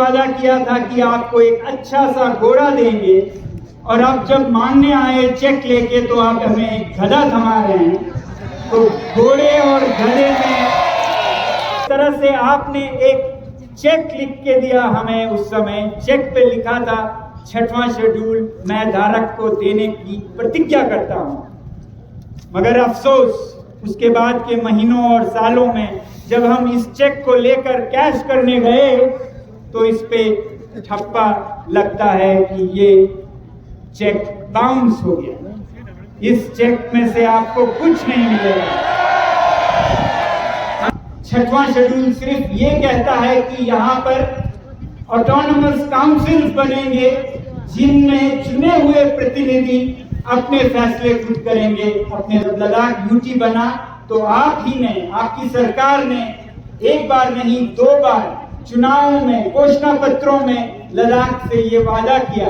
वादा किया था कि आपको एक अच्छा सा घोड़ा देंगे, और अब जब मांगने आए चेक लेके तो आप हमें एक गधा थमा रहे हैं। तो घोड़े और गधे में इस तरह से आपने एक चेक लिख के दिया हमें। उस समय चेक पे लिखा था 6वां शेड्यूल मैं धारक को देने की प्रतिज्ञा करता हूं। मगर अफसोस उसके बाद के महीनों और सालों में जब हम इस चेक को लेकर कैश करने गए तो इस पे ठप्पा लगता है कि ये चेक बाउंस हो गया, इस चेक में से आपको कुछ नहीं मिलेगा। 6वां शेड्यूल सिर्फ ये कहता है कि यहाँ पर ऑटोनमस काउंसिल्स बनेंगे जिनमें चुने हुए प्रतिनिधि अपने फैसले खुद करेंगे। अपने लद्दाख यूटी बना तो आप ही ने, आपकी सरकार ने एक बार नहीं 2 बार चुनावों में, घोषणा पत्रों में लद्दाख से ये वादा किया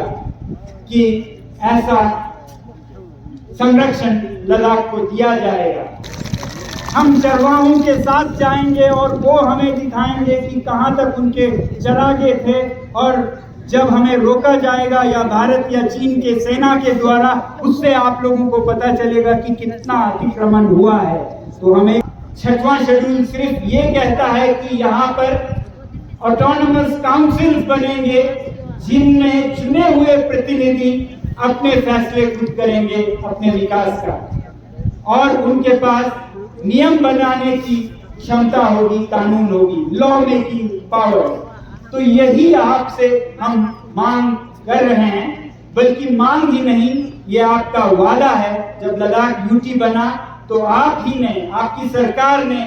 कि ऐसा संरक्षण लद्दाख को दिया जाएगा। हम चरवाहों के साथ जाएंगे और वो हमें दिखाएंगे कि कहां तक उनके चरागे थे, और जब हमें रोका जाएगा या भारत या चीन के सेना के द्वारा, उससे आप लोगों को पता चलेगा कि कितना अतिक्रमण हुआ है। तो हमें 6वां शेड्यूल सिर्फ ये कहता है कि यहाँ पर ऑटोनमस काउंसिल्स बनेंगे जिनमें चुने हुए प्रतिनिधि अपने फैसले खुद करेंगे अपने विकास का, और उनके पास नियम बनाने की क्षमता होगी, कानून होगी, लॉ मेकिंग पावर। तो यही आपसे हम मांग कर रहे हैं, बल्कि मांग ही नहीं, ये आपका वादा है। जब लद्दाख यूटी बना तो आप ही ने, आपकी सरकार ने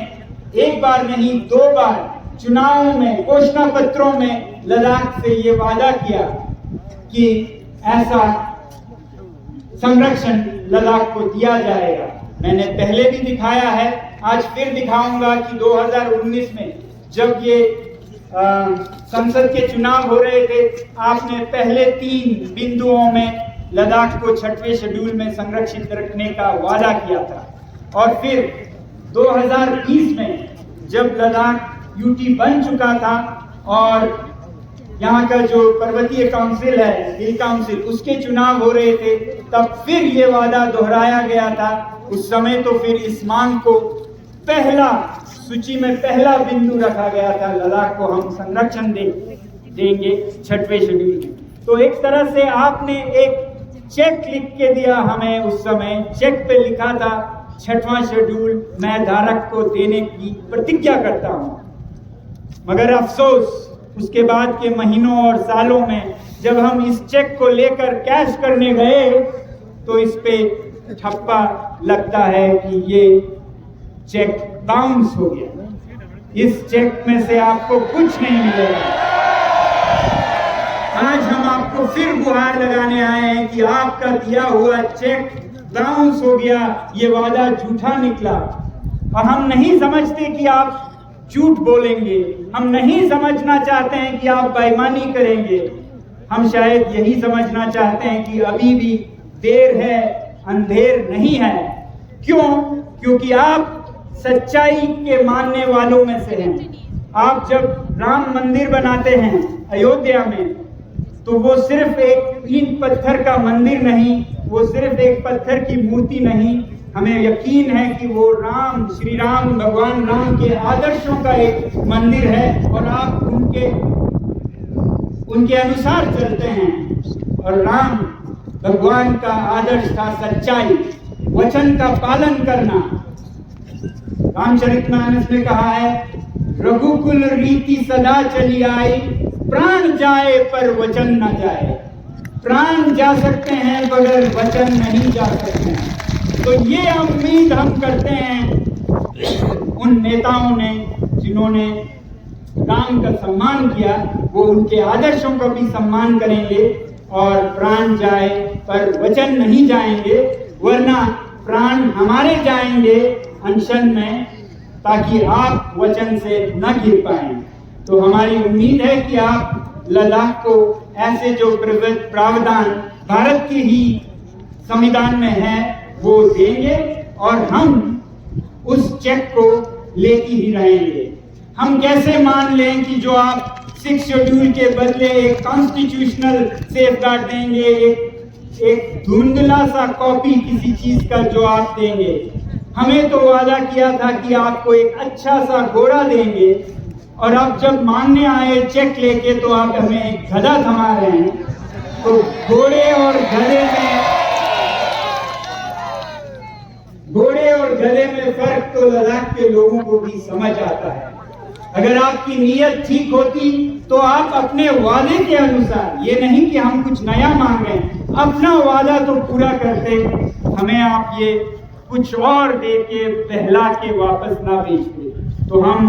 एक बार नहीं 2 बार चुनावों में, घोषणा पत्रों में लद्दाख से ये वादा किया कि ऐसा संरक्षण लद्दाख को दिया जाएगा। मैंने पहले भी दिखाया है, आज फिर दिखाऊंगा कि 2019 में जब ये संसद के चुनाव हो रहे थे, आपने पहले 3 बिंदुओं में लद्दाख को 6वें शेड्यूल में संरक्षित रखने का वादा किया था। और फिर 2020 में जब लद्दाख यूटी बन चुका था और यहाँ का जो पर्वतीय काउंसिल है, हिल काउंसिल, उसके चुनाव हो रहे थे, तब फिर ये वादा दोहराया गया था। उस समय तो फिर इस मांग को सूची में पहला बिंदु रखा गया था, लद्दाख को हम संरक्षण देंगे 6वें शेड्यूल में। तो एक तरह से आपने एक चेक लिख के दिया हमें। उस समय चेक पे लिखा था 6वां शेड्यूल मैं धारक को देने की प्रतिज्ञा करता हूं। मगर अफसोस उसके बाद के महीनों और सालों में जब हम इस चेक को लेकर कैश करने गए तो इस पे ठप्पा लगता है कि ये चेक बाउंस हो गया, इस चेक में से आपको कुछ नहीं मिलेगा। आज हम आपको फिर गुहार लगाने आए हैं कि आपका दिया हुआ चेक बाउंस हो गया, ये वादा झूठा निकला। और हम नहीं समझते कि आप झूठ बोलेंगे, हम नहीं समझना चाहते हैं कि आप बेईमानी करेंगे। हम शायद यही समझना चाहते हैं कि अभी भी देर है, अंधेर नहीं है। क्यों? क्योंकि आप सच्चाई के मानने वालों में से हैं। आप जब राम मंदिर बनाते हैं अयोध्या में, तो वो सिर्फ एक ईंट पत्थर का मंदिर नहीं, वो सिर्फ एक पत्थर की मूर्ति नहीं। हमें यकीन है कि वो राम, श्री राम, भगवान राम के आदर्शों का एक मंदिर है, और आप उनके अनुसार चलते हैं। और राम भगवान का आदर्श था सच्चाई, वचन का पालन करना। रामचरितमानस में कहा है, रघुकुल रीति सदा चली आई, प्राण जाए पर वचन न जाए। प्राण जा सकते हैं मगर वचन नहीं जा सकते हैं। तो ये उम्मीद हम करते हैं उन नेताओं ने जिन्होंने राम का सम्मान किया, वो उनके आदर्शों का भी सम्मान करेंगे, और प्राण जाए पर वचन नहीं जाएंगे, वरना प्राण हमारे जाएंगे अनशन में, ताकि आप वचन से न गिर पाएं। तो हमारी उम्मीद है कि आप लद्दाख को ऐसे जो प्रावधान भारत के ही संविधान में है वो देंगे, और हम उस चेक को लेके ही रहेंगे। हम कैसे मान लें कि जो आप 6 शेड्यूल के बदले एक कॉन्स्टिट्यूशनल सेफगार्ड देंगे, एक धुंधला सा कॉपी किसी चीज का जो आप देंगे। हमें तो वादा किया था कि आपको एक अच्छा सा घोड़ा देंगे, और आप जब मांगने आए चेक लेके तो आप हमें एक गधा थमा रहे हैं। तो घोड़े और गधे में फर्क तो लद्दाख के लोगों को भी समझ आता है। अगर आपकी नीयत ठीक होती तो आप अपने वादे के अनुसार, ये नहीं कि हम कुछ नया मांगे, अपना वादा तो पूरा करते। हमें आप ये कुछ और दे के बहला के वापस ना भेजते। तो हम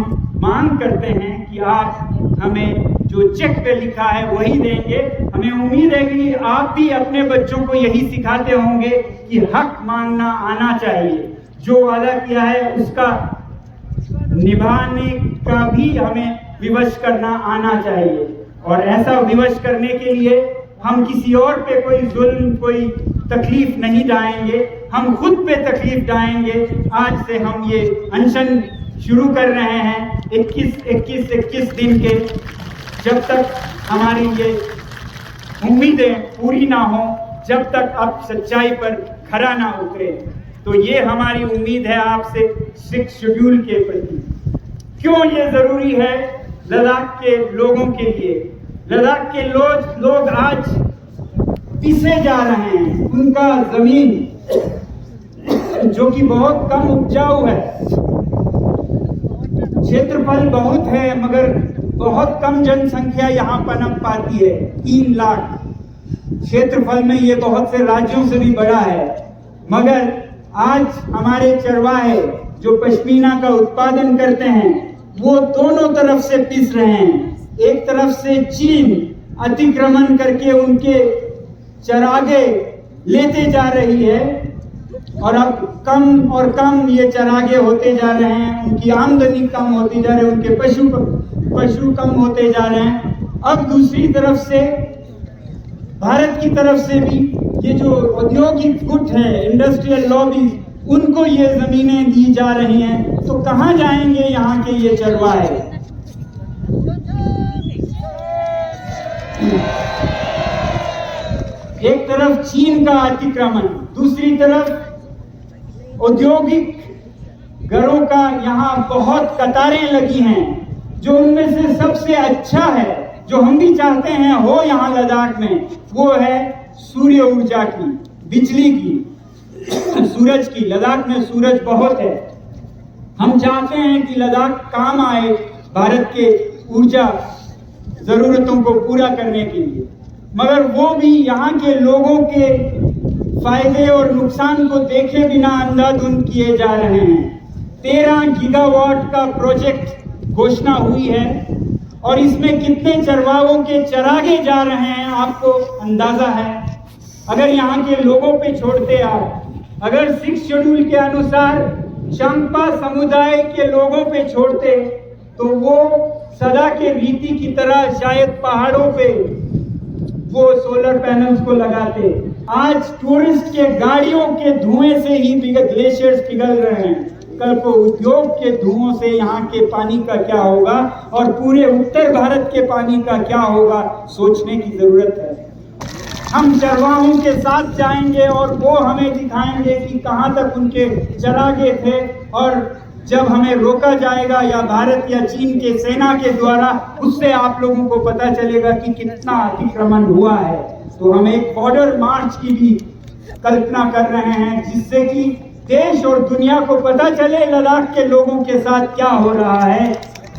मांग करते हैं कि आप हमें जो चेक पे लिखा है वही देंगे। हमें उम्मीद है कि आप भी अपने बच्चों को यही सिखाते होंगे कि हक मांगना आना चाहिए। जो वादा किया है उसका निभाने का भी हमें विवश करना आना चाहिए, और ऐसा विवश करने के लिए हम किसी और पे कोई जुल्म, कोई तकलीफ नहीं डालेंगे, हम खुद पे तकलीफ डालेंगे। आज से हम ये अनशन शुरू कर रहे हैं 21 दिन के, जब तक हमारी ये उम्मीदें पूरी ना हो, जब तक आप सच्चाई पर खरा ना उतरे। तो ये हमारी उम्मीद है आपसे 6 शेड्यूल के प्रति। क्यों ये जरूरी है लद्दाख के लोगों के लिए? लद्दाख के लोग आज पिसे जा रहे हैं। उनका जमीन जो कि बहुत कम उपजाऊ है, क्षेत्रफल बहुत है मगर बहुत कम जनसंख्या यहाँ पनप पाती है। 3 लाख क्षेत्रफल में ये बहुत से राज्यों से भी बड़ा है, मगर आज हमारे चरवाहे जो पश्मीना का उत्पादन करते हैं वो दोनों तरफ से पिस रहे हैं। एक तरफ से चीन अतिक्रमण करके उनके चरागे लेते जा रही है, और अब कम और कम ये चरागे होते जा रहे हैं, उनकी आमदनी कम होती जा रही है, उनके पशु कम होते जा रहे हैं। अब दूसरी तरफ से भारत की तरफ से भी ये जो औद्योगिक गुट है, इंडस्ट्रियल लॉबी, उनको ये जमीनें दी जा रही हैं। तो कहाँ जाएंगे यहाँ के ये चरवाहे? एक तरफ चीन का अतिक्रमण, दूसरी तरफ औद्योगिक घरों का यहाँ बहुत कतारें लगी हैं। जो उनमें से सबसे अच्छा है, जो हम भी चाहते हैं हो यहाँ लद्दाख में, वो है सूर्य ऊर्जा की, बिजली की, सूरज की। लद्दाख में सूरज बहुत है। हम चाहते हैं कि लद्दाख काम आए भारत के ऊर्जा जरूरतों को पूरा करने के लिए, मगर वो भी यहाँ के लोगों के फायदे और नुकसान को देखे बिना अंधाधुंध किए जा रहे हैं। 13 गीगावाट का प्रोजेक्ट घोषणा हुई है, और इसमें कितने चरवाहों के चरागे जा रहे हैं आपको अंदाजा है? अगर यहाँ के लोगों पे छोड़ते आप, अगर 6 शेड्यूल के अनुसार चंपा समुदाय के लोगों पे छोड़ते, तो वो सदा के रीति की तरह शायद पहाड़ों पे वो सोलर पैनल्स को लगाते। आज टूरिस्ट के गाड़ियों के धुएं से ही ग्लेशियर्स पिघल रहे हैं। कल को उद्योग के धुओं से यहाँ के पानी का क्या होगा, और पूरे उत्तर भारत के पानी का क्या होगा, सोचने की जरूरत है। हम चरवाहों के साथ जाएंगे और वो हमें दिखाएंगे कि कहाँ तक उनके चरागे थे, और जब हमें रोका जाएगा या भारत या चीन के सेना के द्वारा, उससे आप लोगों को पता चलेगा कि कितना अतिक्रमण हुआ है। तो हम एक बॉर्डर मार्च की भी कल्पना कर रहे हैं, जिससे कि देश और दुनिया को पता चले लद्दाख के लोगों के साथ क्या हो रहा है।